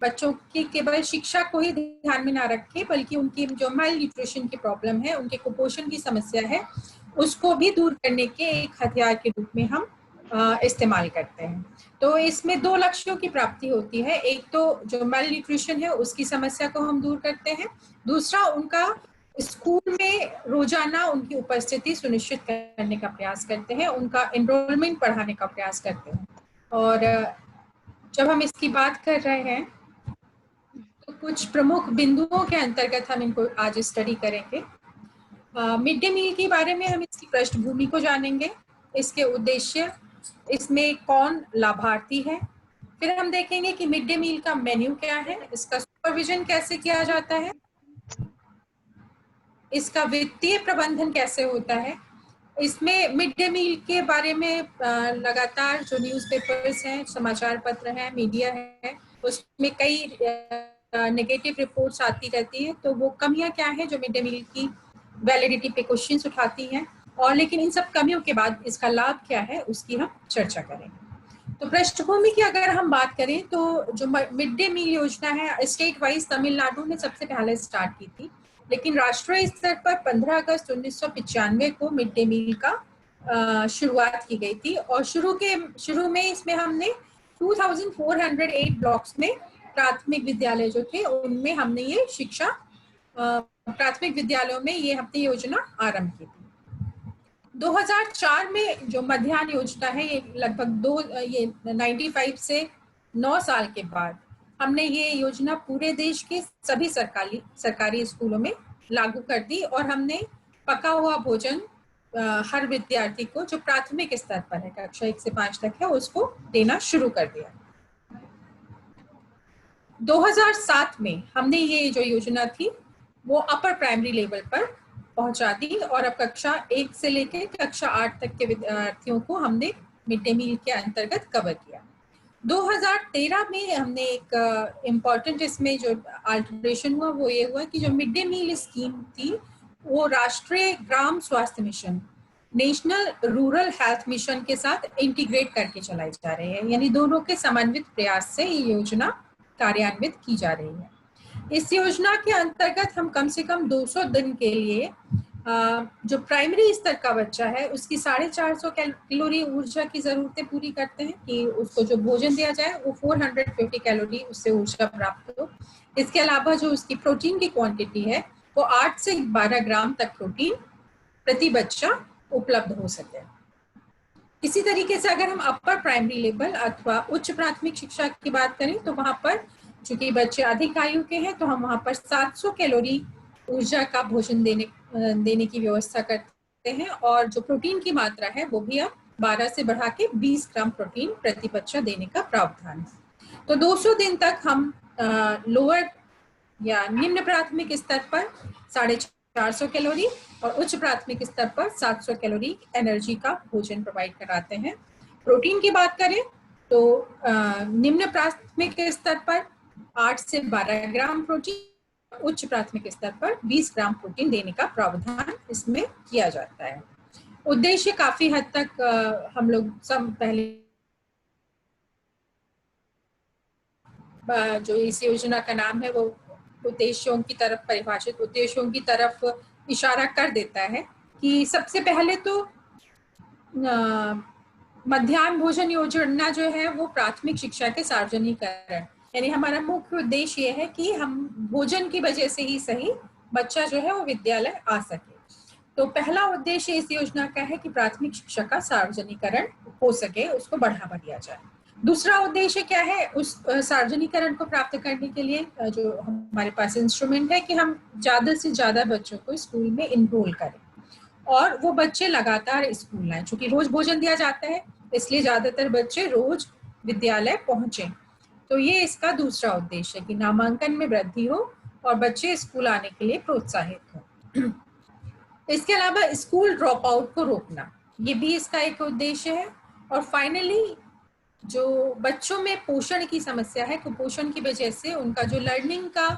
बच्चों की केवल शिक्षा को ही ध्यान में ना रखे, बल्कि उनकी जो माइल न्यूट्रिशन की प्रॉब्लम है, उनके कुपोषण की समस्या है, उसको भी दूर करने के एक हथियार के रूप में हम इस्तेमाल करते हैं। तो इसमें दो लक्ष्यों की प्राप्ति होती है। एक तो जो माइल न्यूट्रिशन है उसकी समस्या को हम दूर करते हैं, दूसरा उनका स्कूल में रोजाना उनकी उपस्थिति सुनिश्चित करने का प्रयास करते हैं, उनका एनरोलमेंट बढ़ाने का प्रयास करते हैं। और जब हम इसकी बात कर रहे हैं तो कुछ प्रमुख बिंदुओं के अंतर्गत हम इनको आज स्टडी करेंगे। मिड डे मील के बारे में हम इसकी पृष्ठभूमि को जानेंगे, इसके उद्देश्य, इसमें कौन लाभार्थी है, फिर हम देखेंगे कि मिड डे मील का मेन्यू क्या है, इसका सुपरविजन कैसे किया जाता है, इसका वित्तीय प्रबंधन कैसे होता है। इसमें मिड डे मील के बारे में लगातार जो न्यूज़पेपर्स हैं, समाचार पत्र हैं, मीडिया है, उसमें कई नेगेटिव रिपोर्ट्स आती रहती है। तो वो कमियां क्या है जो मिड डे मील की वैलिडिटी पे क्वेश्चंस उठाती हैं, और लेकिन इन सब कमियों के बाद इसका लाभ क्या है उसकी हम चर्चा करेंगे। तो पृष्ठभूमि की अगर हम बात करें तो जो मिड डे मील योजना है, स्टेट वाइज तमिलनाडु ने सबसे पहले स्टार्ट की थी, लेकिन राष्ट्रीय स्तर पर 15 अगस्त 1995 को मिड डे मील का शुरुआत की गई थी। और शुरू में इसमें हमने 2408 ब्लॉक्स में प्राथमिक विद्यालय जो थे उनमें हमने ये शिक्षा, प्राथमिक विद्यालयों में ये हमने योजना आरंभ की थी। 2004 में जो मध्याह्न योजना है, ये लगभग 95 से 9 साल के बाद हमने ये योजना पूरे देश के सभी सरकारी स्कूलों में लागू कर दी, और हमने पका हुआ भोजन हर विद्यार्थी को जो प्राथमिक स्तर पर है, कक्षा 1 से 5 तक है, उसको देना शुरू कर दिया। 2007 में हमने ये जो योजना थी वो अपर प्राइमरी लेवल पर पहुंचा दी, और अब कक्षा 1 से लेकर कक्षा 8 तक के विद्यार्थियों को हमने मिड डे मील के अंतर्गत कवर किया। 2013 में हमने एक इम्पॉर्टेंट इसमें जो अल्टरेशन हुआ वो ये हुआ कि जो मिड डे मील स्कीम थी वो राष्ट्रीय ग्राम स्वास्थ्य mission, national rural health mission के साथ इंटीग्रेट करके चलाई जा रही है, यानी दोनों के समन्वित प्रयास से ये योजना कार्यान्वित की जा रही है। इस योजना के अंतर्गत हम कम से कम 200 दिन के लिए जो प्राइमरी स्तर का बच्चा है उसकी 450 कैलोरी ऊर्जा की जरूरतें पूरी करते हैं, कि उसको जो भोजन दिया जाए वो 450 कैलोरी उससे ऊर्जा प्राप्त हो। इसके अलावा जो उसकी प्रोटीन की क्वांटिटी है वो 8 से 12 ग्राम तक प्रोटीन प्रति बच्चा उपलब्ध हो सके। इसी तरीके से अगर हम अपर प्राइमरी लेवल अथवा उच्च प्राथमिक शिक्षा की बात करें तो वहां पर चूंकि बच्चे अधिक आयु के हैं तो हम वहां पर 700 कैलोरी ऊर्जा का भोजन देने की व्यवस्था करते हैं, और जो प्रोटीन की मात्रा है वो भी अब 12 से बढ़ा के 20 ग्राम प्रोटीन प्रति बच्चा देने का प्रावधान है। तो 200 दिन तक हम लोअर या निम्न प्राथमिक स्तर पर 450 कैलोरी और उच्च प्राथमिक स्तर पर 700 कैलोरी एनर्जी का भोजन प्रोवाइड कराते हैं। प्रोटीन की बात करें तो निम्न प्राथमिक स्तर पर 8 से 12 ग्राम प्रोटीन, उच्च प्राथमिक स्तर पर 20 ग्राम प्रोटीन देने का प्रावधान इसमें किया जाता है। उद्देश्य काफी हद तक हम लोग सब पहले जो इस योजना का नाम है वो उद्देश्यों की तरफ, परिभाषित उद्देश्यों की तरफ इशारा कर देता है कि सबसे पहले तो मध्याह्न भोजन योजना जो है वो प्राथमिक शिक्षा के सार्वजनिकरण, यानी हमारा मुख्य उद्देश्य ये है कि हम भोजन की वजह से ही सही बच्चा जो है वो विद्यालय आ सके। तो पहला उद्देश्य इस योजना का है कि प्राथमिक शिक्षा का सार्वजनिकरण हो सके, उसको बढ़ावा दिया जाए। दूसरा उद्देश्य क्या है, उस सार्वजनिकरण को प्राप्त करने के लिए जो हमारे पास इंस्ट्रूमेंट है कि हम ज्यादा से ज्यादा बच्चों को स्कूल में इनरोल करें और वो बच्चे लगातार स्कूल आए। चूंकि रोज भोजन दिया जाता है इसलिए ज्यादातर बच्चे रोज विद्यालय पहुंचे। तो ये इसका दूसरा उद्देश्य है कि नामांकन में वृद्धि हो और बच्चे स्कूल आने के लिए प्रोत्साहित हो। इसके अलावा स्कूल ड्रॉप आउट को रोकना, ये भी इसका एक उद्देश्य है। और फाइनली जो बच्चों में पोषण की समस्या है, कुपोषण की वजह से उनका जो लर्निंग का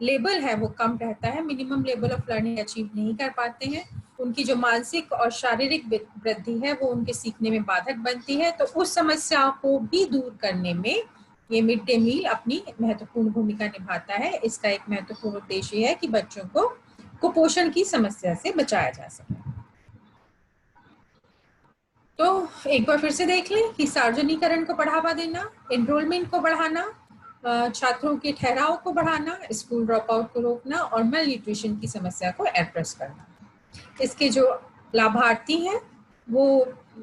लेवल है वो कम रहता है, minimum level of learning achieve नहीं कर पाते हैं, उनकी जो मानसिक और शारीरिक वृद्धि है वो उनके सीखने में बाधक बनती है। तो उस समस्या को भी दूर करने में ये मिड डे मील अपनी महत्वपूर्ण भूमिका निभाता है। इसका एक महत्वपूर्ण उद्देश्य है कि बच्चों को कुपोषण की समस्या से बचाया जा सके। तो एक बार फिर से देख लें कि सार्वजनिकरण को बढ़ावा देना, एनरोलमेंट को बढ़ाना, छात्रों के ठहराव को बढ़ाना, स्कूल ड्रॉप आउट को रोकना और मेल न्यूट्रिशन की समस्या को एड्रेस करना। इसके जो लाभार्थी हैं वो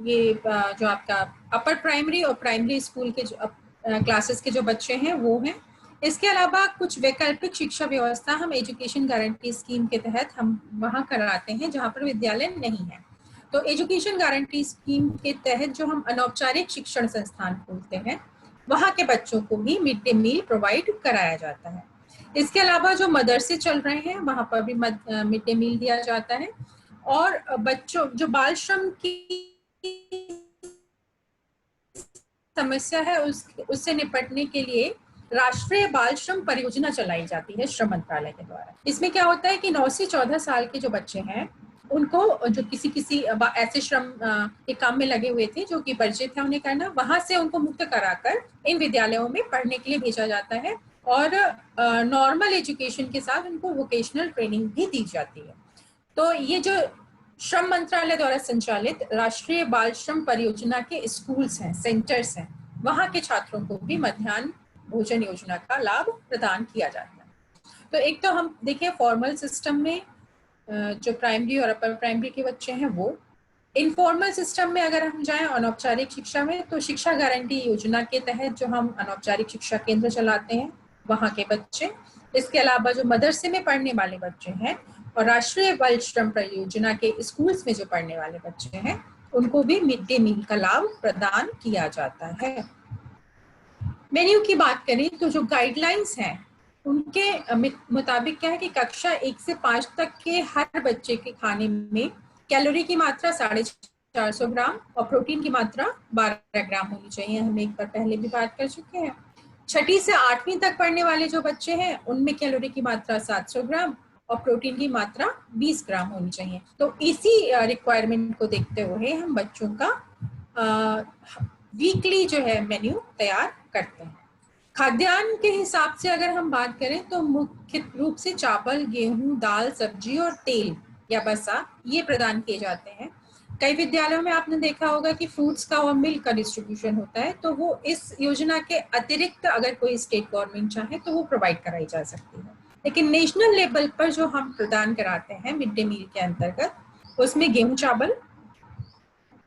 ये जो आपका अपर प्राइमरी और प्राइमरी स्कूल के जो क्लासेस के जो बच्चे हैं वो हैं। इसके अलावा कुछ वैकल्पिक शिक्षा व्यवस्था हम एजुकेशन गारंटी स्कीम के तहत हम वहाँ कराते हैं जहाँ पर विद्यालय नहीं है। तो एजुकेशन गारंटी स्कीम के तहत जो हम अनौपचारिक शिक्षण संस्थान खोलते हैं वहाँ के बच्चों को भी मिड डे मील प्रोवाइड कराया जाता है। इसके अलावा जो मदरसे चल रहे हैं वहाँ पर भी मिड डे मील दिया जाता है। और बच्चों जो बाल श्रम की समस्या है उससे निपटने के लिए राष्ट्रीय बाल श्रम परियोजना चलाई जाती है श्रम मंत्रालय के द्वारा। इसमें क्या होता है कि 9 से 14 साल के जो बच्चे हैं उनको जो किसी ऐसे श्रम के काम में लगे हुए थे जो कि वर्जित है उन्हें करना, वहां से उनको मुक्त कराकर इन विद्यालयों में पढ़ने के लिए भेजा जाता है और नॉर्मल एजुकेशन के साथ उनको वोकेशनल ट्रेनिंग भी दी जाती है। तो ये जो श्रम मंत्रालय द्वारा संचालित राष्ट्रीय बाल श्रम परियोजना के स्कूल्स हैं, सेंटर्स हैं, वहां के छात्रों को भी मध्याह्न भोजन योजना का लाभ प्रदान किया जाता है। तो एक तो हम देखिए फॉर्मल सिस्टम में जो प्राइमरी और अपर प्राइमरी के बच्चे हैं वो, इनफॉर्मल सिस्टम में अगर हम जाएं अनौपचारिक शिक्षा में तो शिक्षा गारंटी योजना के तहत जो हम अनौपचारिक शिक्षा केंद्र चलाते हैं वहाँ के बच्चे, इसके अलावा जो मदरसे में पढ़ने वाले बच्चे हैं और राष्ट्रीय बाल श्रम परियोजना के स्कूल्स में जो पढ़ने वाले बच्चे हैं उनको भी मिड डे मील का लाभ प्रदान किया जाता है। मेन्यू की बात करें तो जो गाइडलाइंस हैं उनके मुताबिक क्या है कि कक्षा 1 से 5 तक के हर बच्चे के खाने में कैलोरी की मात्रा 450 ग्राम और प्रोटीन की मात्रा 12 ग्राम होनी चाहिए। हम एक बार पहले भी बात कर चुके हैं। 6ठी से 8वीं तक पढ़ने वाले जो बच्चे हैं उनमें कैलोरी की मात्रा 700 ग्राम और प्रोटीन की मात्रा 20 ग्राम होनी चाहिए। तो इसी रिक्वायरमेंट को देखते हुए हम बच्चों का वीकली जो है मेन्यू तैयार करते हैं। खाद्यान्न के हिसाब से अगर हम बात करें तो मुख्य रूप से चावल, गेहूं, दाल, सब्जी और तेल या बसा ये प्रदान किए जाते हैं। कई विद्यालयों में आपने देखा होगा कि फ्रूट्स का और मिल्क का डिस्ट्रीब्यूशन होता है, तो वो इस योजना के अतिरिक्त अगर कोई स्टेट गवर्नमेंट चाहे तो वो प्रोवाइड कराई जा सकती है। लेकिन नेशनल लेवल पर जो हम प्रदान कराते हैं मिड डे मील के अंतर्गत उसमें गेहूं, चावल,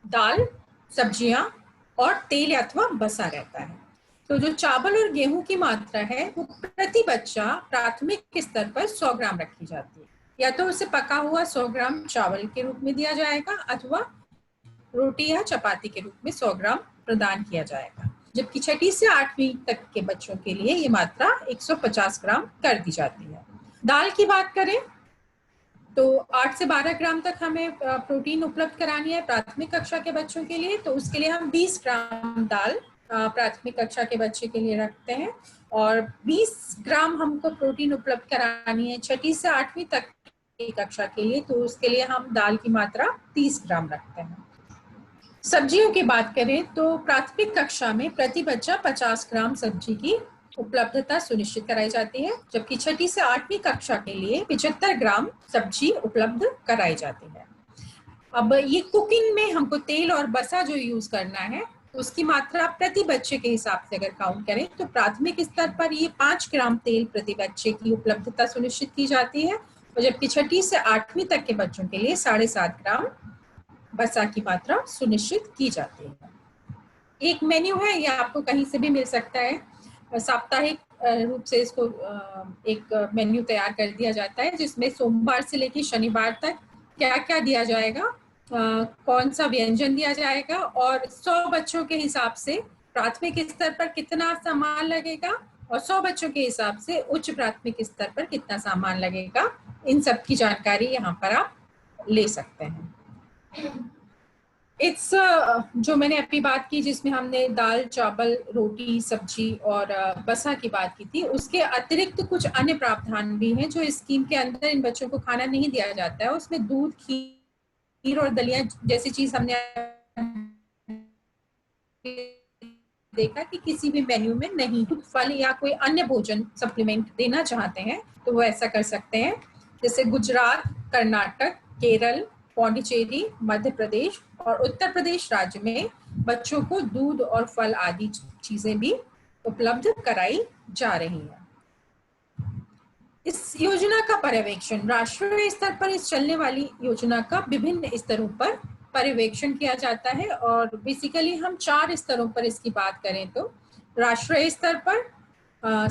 दाल, सब्जियां और तेल अथवा बसा रहता है। तो जो चावल और गेहूं की मात्रा है वो प्रति बच्चा प्राथमिक स्तर पर 100 ग्राम रखी जाती है। या तो उसे पका हुआ 100 ग्राम चावल के रूप में दिया जाएगा अथवा रोटी या चपाती के रूप में 100 ग्राम प्रदान किया जाएगा। जबकि 6ठी से 8वीं तक के बच्चों के लिए ये मात्रा 150 ग्राम कर दी जाती है। दाल की बात करें तो 8 से 12 ग्राम तक हमें प्रोटीन उपलब्ध करानी है प्राथमिक कक्षा के बच्चों के लिए, तो उसके लिए हम 20 ग्राम दाल प्राथमिक कक्षा के बच्चे के लिए रखते हैं और 20 ग्राम हमको प्रोटीन उपलब्ध करानी है 6ठी से 8वीं तक की कक्षा के लिए, तो उसके लिए हम दाल की मात्रा 30 ग्राम रखते हैं। सब्जियों की बात करें तो प्राथमिक कक्षा में प्रति बच्चा 50 ग्राम सब्जी की उपलब्धता सुनिश्चित कराई जाती है, जबकि 6ठी से 8वीं कक्षा के लिए 75 ग्राम सब्जी उपलब्ध कराई जाती है। अब ये कुकिंग में हमको तेल और बसा जो यूज करना है उसकी मात्रा प्रति बच्चे के हिसाब से अगर काउंट करें तो प्राथमिक स्तर पर ये 5 ग्राम तेल प्रति बच्चे की उपलब्धता सुनिश्चित की जाती है और जबकि 6ठी से 8वीं तक के बच्चों के लिए 7.5 ग्राम बसा की मात्रा सुनिश्चित की जाती है। एक मेन्यू है, यह आपको कहीं से भी मिल सकता है, साप्ताहिक रूप से इसको एक मेन्यू तैयार कर दिया जाता है जिसमें सोमवार से लेकर शनिवार तक क्या क्या दिया जाएगा, कौन सा व्यंजन दिया जाएगा और 100 बच्चों के हिसाब से प्राथमिक स्तर पर कितना सामान लगेगा और 100 बच्चों के हिसाब से उच्च प्राथमिक स्तर पर कितना सामान लगेगा, इन सब की जानकारी यहाँ पर आप ले सकते हैं। इट्स जो मैंने अभी बात की जिसमें हमने दाल, चावल, रोटी, सब्जी और बसा की बात की थी, उसके अतिरिक्त कुछ अन्य प्रावधान भी हैं जो इस स्कीम के अंदर इन बच्चों को खाना नहीं दिया जाता है। उसमें दूध, खीर और दलिया जैसी चीज हमने देखा कि किसी भी मेन्यू में नहीं, फल या कोई अन्य भोजन सप्लीमेंट देना चाहते हैं तो वो ऐसा कर सकते हैं। जैसे गुजरात, कर्नाटक, केरल, पौंडीचेरी, मध्य प्रदेश और उत्तर प्रदेश राज्य में बच्चों को दूध और फल आदि चीजें भी उपलब्ध कराई जा रही हैं। इस योजना का पर्यवेक्षण, राष्ट्रीय स्तर पर इस चलने वाली योजना का विभिन्न स्तरों पर पर्यवेक्षण किया जाता है और बेसिकली हम 4 स्तरों पर इसकी बात करें तो राष्ट्रीय स्तर पर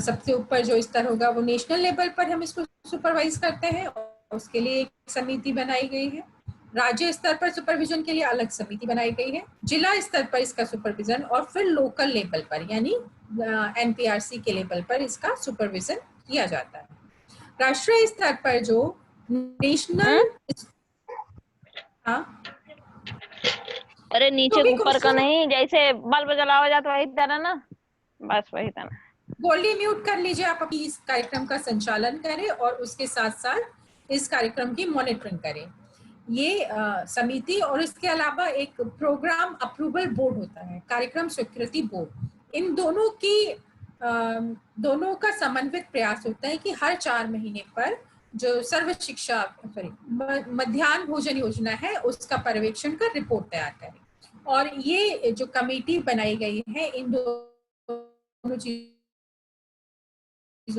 सबसे ऊपर जो स्तर होगा वो नेशनल लेवल पर हम इसको सुपरवाइज करते हैं और उसके लिए एक समिति बनाई गई है। राज्य स्तर पर सुपरविजन के लिए अलग समिति बनाई गई है। जिला स्तर पर इसका सुपरविजन और फिर लोकल लेवल पर यानी एनपीआरसी के लेवल पर इसका सुपरविजन किया जाता है। राष्ट्रीय स्तर पर जो नेशनल अरे नीचे ऊपर का नहीं, जैसे बल्ब जलावा जाता वही तरह ना, बस वही तरह। गोल्डी म्यूट कर लीजिए, आप अभी इस कार्यक्रम का संचालन करें और उसके साथ साथ इस कार्यक्रम की मॉनिटरिंग करें। ये समिति और इसके अलावा एक प्रोग्राम अप्रूवल बोर्ड होता है, कार्यक्रम स्वीकृति बोर्ड। इन दोनों का समन्वित प्रयास होता है कि हर 4 महीने पर जो मध्याह्न भोजन योजना है उसका पर्यवेक्षण कर रिपोर्ट तैयार करें। और ये जो कमेटी बनाई गई है इन दोनों चीजों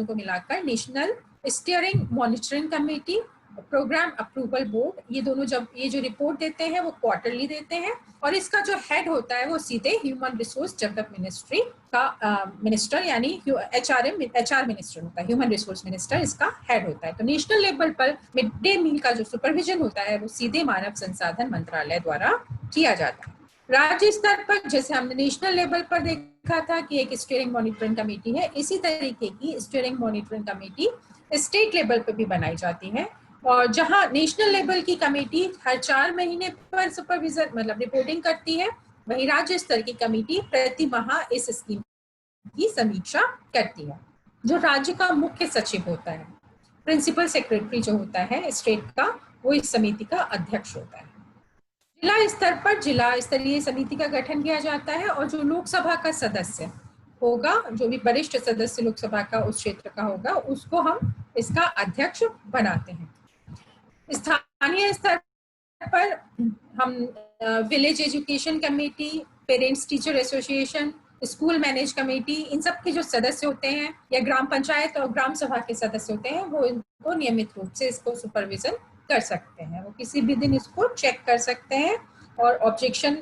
को मिलाकर national steering monitoring committee, program approval board, ये दोनों जब ये जो रिपोर्ट देते हैं वो क्वार्टरली देते हैं और इसका जो हेड होता है वो सीधे ह्यूमन रिसोर्स डेवलपमेंट मिनिस्ट्री का मिनिस्टर यानी एचआर मिनिस्टर होता है। ह्यूमन रिसोर्स मिनिस्टर इसका हेड होता है। तो नेशनल लेवल पर मिड डे मील का जो सुपरविजन होता है वो सीधे मानव संसाधन मंत्रालय द्वारा किया जाता है। राज्य स्तर पर जैसे हमने नेशनल लेवल पर देखा था कि एक स्टीयरिंग मॉनिटरिंग कमेटी है, इसी तरीके की steering monitoring committee state level पर भी बनाई जाती है और जहां नेशनल लेवल की कमेटी हर 4 महीने पर सुपरविजन मतलब रिपोर्टिंग करती है, वहीं राज्य स्तर की कमेटी प्रति माह इस स्कीम की समीक्षा करती है। जो राज्य का मुख्य सचिव होता है, प्रिंसिपल सेक्रेटरी जो होता है स्टेट का, वो इस समिति का अध्यक्ष होता है। जिला स्तर पर जिला स्तरीय समिति का गठन किया जाता है और जो लोकसभा का सदस्य होगा, जो भी वरिष्ठ सदस्य लोकसभा का उस क्षेत्र का होगा, उसको हम इसका अध्यक्ष बनाते हैं। स्थानीय स्तर पर हम village education committee, parents teacher association, school manage committee, इन सब के जो सदस्य होते हैं या ग्राम पंचायत और ग्राम सभा के सदस्य होते हैं वो इनको नियमित रूप से इसको सुपरविजन कर सकते हैं। वो किसी भी दिन इसको चेक कर सकते हैं और ऑब्जेक्शन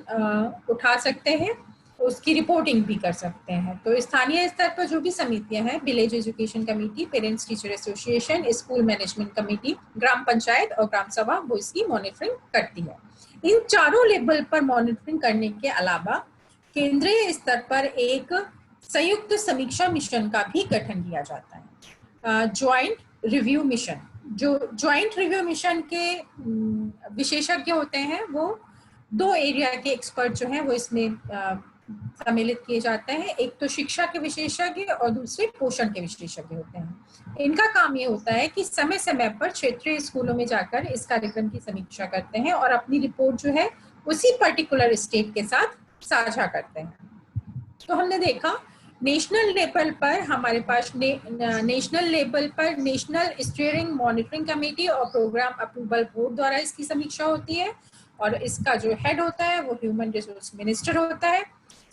उठा सकते हैं, उसकी रिपोर्टिंग भी कर सकते हैं। तो स्थानीय स्तर पर जो भी समितियां हैं, village education committee, parents teacher association, school management committee, ग्राम पंचायत और ग्राम सभा, वो इसकी मॉनिटरिंग करती है। इन चारों लेवल पर मॉनिटरिंग करने के अलावा केंद्रीय स्तर पर एक संयुक्त समीक्षा मिशन का भी गठन किया जाता है, ज्वाइंट रिव्यू मिशन। जो ज्वाइंट रिव्यू मिशन के विशेषज्ञ होते हैं वो 2 एरिया के एक्सपर्ट जो हैं वो इसमें सम्मिलित किए जाते हैं। एक तो शिक्षा के विशेषज्ञ और दूसरे पोषण के विशेषज्ञ होते हैं। इनका काम ये होता है कि समय समय पर क्षेत्रीय स्कूलों में जाकर इस कार्यक्रम की समीक्षा करते हैं और अपनी रिपोर्ट जो है उसी पर्टिकुलर स्टेट के साथ साझा करते हैं। तो हमने देखा नेशनल लेवल पर हमारे पास नेशनल लेवल पर नेशनल स्टीयरिंग मॉनिटरिंग कमेटी और प्रोग्राम अप्रूवल बोर्ड द्वारा इसकी समीक्षा होती है और इसका जो हेड होता है वो ह्यूमन रिसोर्स मिनिस्टर होता है।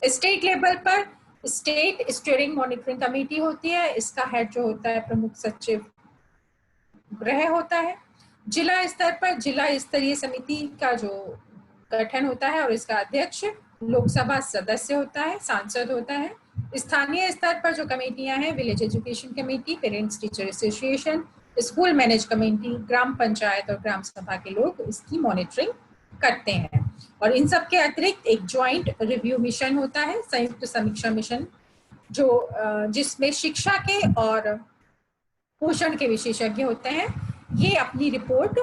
स्टेट लेवल पर स्टेट स्टीयरिंग मॉनिटरिंग कमेटी होती है, इसका हेड जो होता है प्रमुख सचिव गृह होता है। जिला स्तर पर जिला स्तरीय समिति का जो गठन होता है और इसका अध्यक्ष लोकसभा सदस्य होता है, सांसद होता है। स्थानीय स्तर पर जो कमेटियां हैं, village education committee, parents teacher association, school manage committee, ग्राम पंचायत और ग्राम सभा के लोग इसकी मॉनिटरिंग करते हैं। और इन सब के अतिरिक्त एक ज्वाइंट रिव्यू मिशन होता है, संयुक्त समीक्षा मिशन, जो जिसमें शिक्षा के और पोषण के विशेषज्ञ होते हैं। ये अपनी रिपोर्ट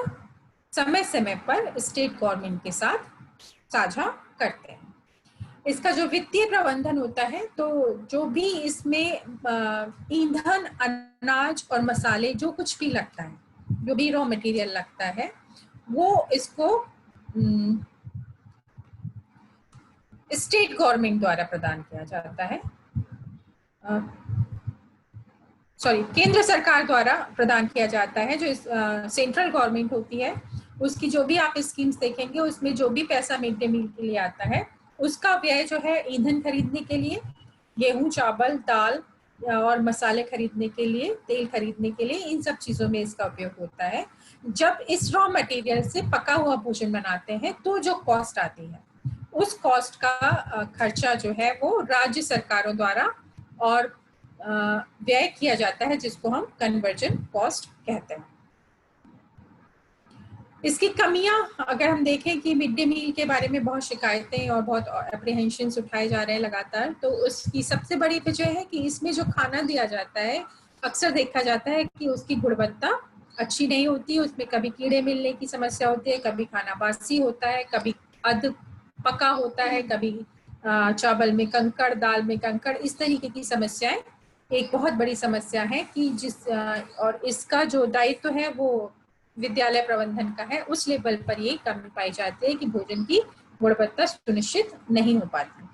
समय समय पर स्टेट गवर्नमेंट के साथ साझा करते हैं। इसका जो वित्तीय प्रबंधन होता है, तो जो भी इसमें ईंधन, अनाज और मसाले जो कुछ भी लगता है, जो भी रॉ मटेरियल लगता है, वो इसको स्टेट गवर्नमेंट द्वारा प्रदान किया जाता है, सॉरी केंद्र सरकार द्वारा प्रदान किया जाता है। जो सेंट्रल गवर्नमेंट होती है उसकी जो भी आप स्कीम्स देखेंगे उसमें जो भी पैसा मिड डे मील के लिए आता है उसका व्यय जो है ईंधन खरीदने के लिए, गेहूं चावल दाल और मसाले खरीदने के लिए, तेल खरीदने के लिए, इन सब चीजों में इसका उपयोग होता है। जब इस रॉ मटेरियल से पका हुआ भोजन बनाते हैं तो जो कॉस्ट आती है उस कॉस्ट का खर्चा जो है वो राज्य सरकारों द्वारा और व्यय किया जाता है, जिसको हम कन्वर्जन कॉस्ट कहते हैं। इसकी कमियां अगर हम देखें कि मिड डे मील के बारे में बहुत शिकायतें और बहुत अप्रीहेंशंस उठाए जा रहे हैं लगातार, तो उसकी सबसे बड़ी वजह है कि इसमें जो खाना दिया जाता है अक्सर देखा जाता है कि उसकी गुणवत्ता अच्छी नहीं होती, उसमें कभी कीड़े मिलने की समस्या होती है, कभी खाना बासी होता है, कभी अध पका होता है, कभी चावल में कंकड़, दाल में कंकड़, इस तरीके की समस्याएं एक बहुत बड़ी समस्या है कि और इसका जो दायित्व है वो विद्यालय प्रबंधन का है, उस लेवल पर ये कमी पाई जाती है कि भोजन की गुणवत्ता सुनिश्चित नहीं हो पाती।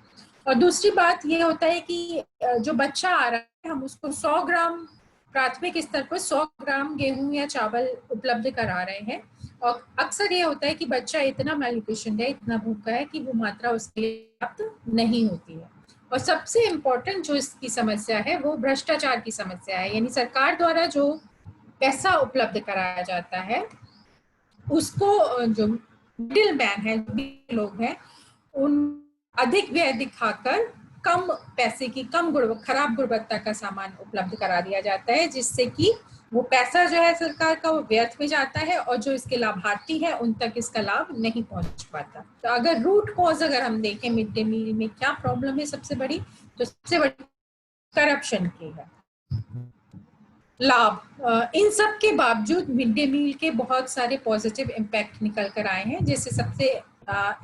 और दूसरी बात ये होता है कि जो बच्चा आ रहा है हम उसको 100 ग्राम प्राथमिक स्तर पर 100 ग्राम गेहूं या चावल उपलब्ध करा रहे हैं, और अक्सर ये होता है कि बच्चा इतना मेलन्यूट्रिशन है, इतना भूखा है कि वो मात्रा उसके लिए प्राप्त नहीं होती है। और सबसे इम्पोर्टेंट जो इसकी समस्या है वो भ्रष्टाचार की समस्या है, यानी सरकार द्वारा जो पैसा उपलब्ध कराया जाता है उसको जो मिडिल मैन है, लोग हैं, उन अधिक व्यय दिखाकर कम पैसे की खराब गुणवत्ता का सामान उपलब्ध करा दिया जाता है, जिससे कि वो पैसा जो है सरकार का वो व्यर्थ में जाता है और जो इसके लाभार्थी है उन तक इसका लाभ नहीं पहुंच पाता। तो अगर रूट कॉज अगर हम देखें मिड डे मील में क्या प्रॉब्लम है सबसे बड़ी, तो सबसे बड़ी करप्शन की है। लाभ इन सब के बावजूद मिड डे मील के बहुत सारे पॉजिटिव इम्पैक्ट निकल कर आए हैं, जैसे सबसे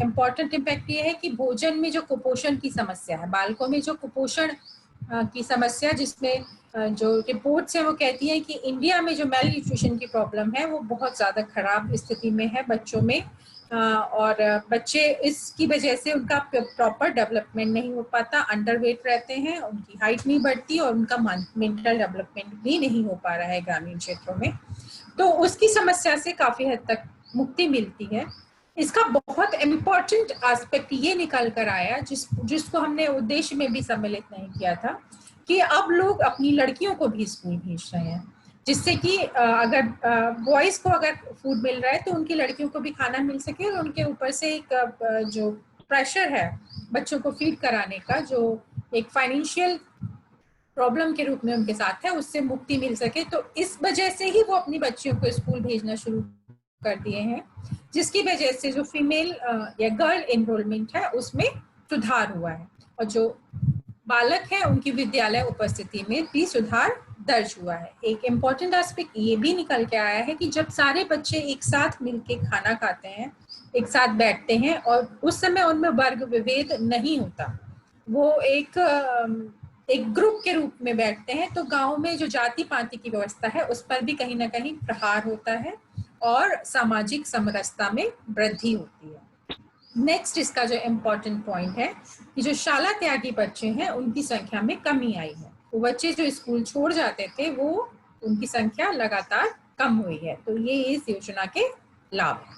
इम्पॉर्टेंट इम्पैक्ट ये है कि भोजन में जो कुपोषण की समस्या है, बालकों में जो कुपोषण की समस्या, जिसमें जो रिपोर्ट्स है वो कहती है कि इंडिया में जो मेल न्यूट्रिशन की प्रॉब्लम है वो बहुत ज़्यादा खराब स्थिति में है बच्चों में, और बच्चे इसकी वजह से उनका प्रॉपर डेवलपमेंट नहीं हो पाता, अंडरवेट रहते हैं, उनकी हाइट नहीं बढ़ती और उनका मेंटल डेवलपमेंट भी नहीं हो पा रहा है ग्रामीण क्षेत्रों में। तो उसकी समस्या से काफ़ी हद तक मुक्ति मिलती है। इसका बहुत इम्पोर्टेंट एस्पेक्ट ये निकल कर आया जिसको हमने उद्देश्य में भी सम्मिलित नहीं किया था, कि अब लोग अपनी लड़कियों को भी स्कूल भेज रहे हैं, जिससे कि अगर बॉयज को अगर फूड मिल रहा है तो उनकी लड़कियों को भी खाना मिल सके, और उनके ऊपर से एक जो प्रेशर है बच्चों को फीड कराने का, जो एक फाइनेंशियल प्रॉब्लम के रूप में उनके साथ है, उससे मुक्ति मिल सके। तो इस वजह से ही वो अपनी बच्चियों को स्कूल भेजना शुरू कर दिए हैं, जिसकी वजह से जो फीमेल या गर्ल एनरोलमेंट है उसमें सुधार हुआ है, और जो बालक है उनकी विद्यालय उपस्थिति में भी सुधार दर्ज हुआ है। एक इम्पॉर्टेंट एस्पेक्ट ये भी निकल के आया है कि जब सारे बच्चे एक साथ मिलके खाना खाते हैं, एक साथ बैठते हैं, और उस समय उनमें वर्ग विभेद नहीं होता, वो एक ग्रुप के रूप में बैठते हैं, तो गांव में जो जाति पाति की व्यवस्था है उस पर भी कहीं ना कहीं प्रहार होता है और सामाजिक समरसता में वृद्धि होती है। नेक्स्ट इसका जो इम्पोर्टेंट पॉइंट है कि जो शाला त्यागी बच्चे हैं उनकी संख्या में कमी आई है। वो बच्चे जो स्कूल छोड़ जाते थे वो उनकी संख्या लगातार कम हुई है। तो ये इस योजना के लाभ है।